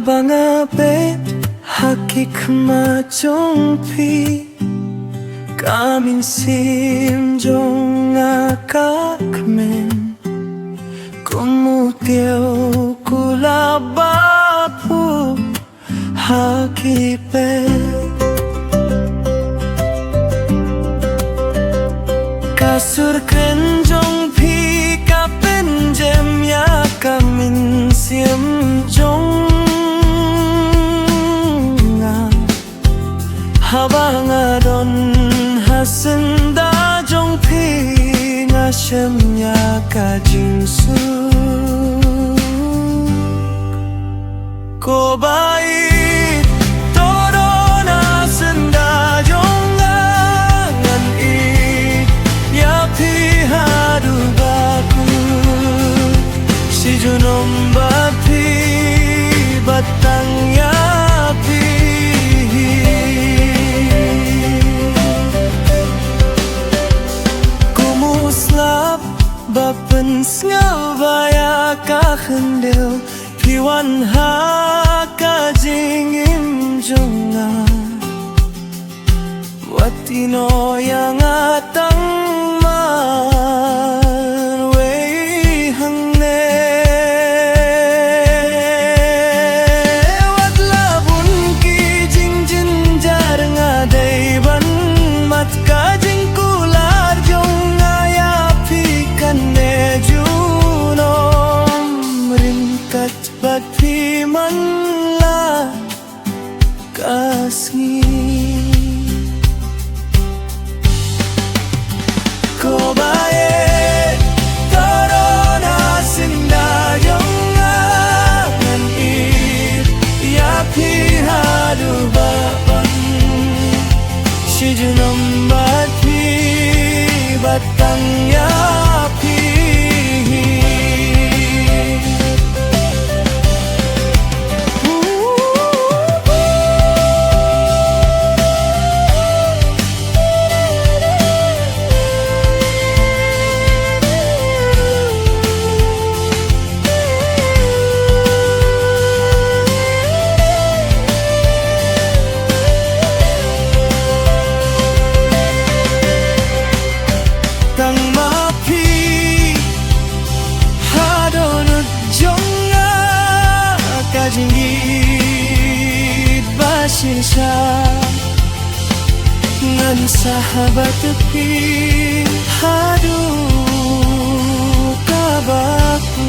Habang abet haki kemacongpi Kamin simjong akakmen Kumutiao kulabapu haki pet Kasur kenjong pi kapenjem ya kamin simjong Habang adon hasenda jong pi ngasem ya kajingsu Ko bait todon hasenda jong ngan i ya pi hadu baku si junom bapi batang ya pi Bapen sngal baya kakhendel Piwan haka jingim jonga Watino yang atang man Wei hangne Wat labun ki jing jin jar ngadai ban Mat ka jing kular jonga ya ne junom ringkat bati manla kasngi ko bae tarona sinda yongan ir ya pi hadu baban si junom bati batang ya Jinggit basisa ngan sahabat tepi hadu kabaku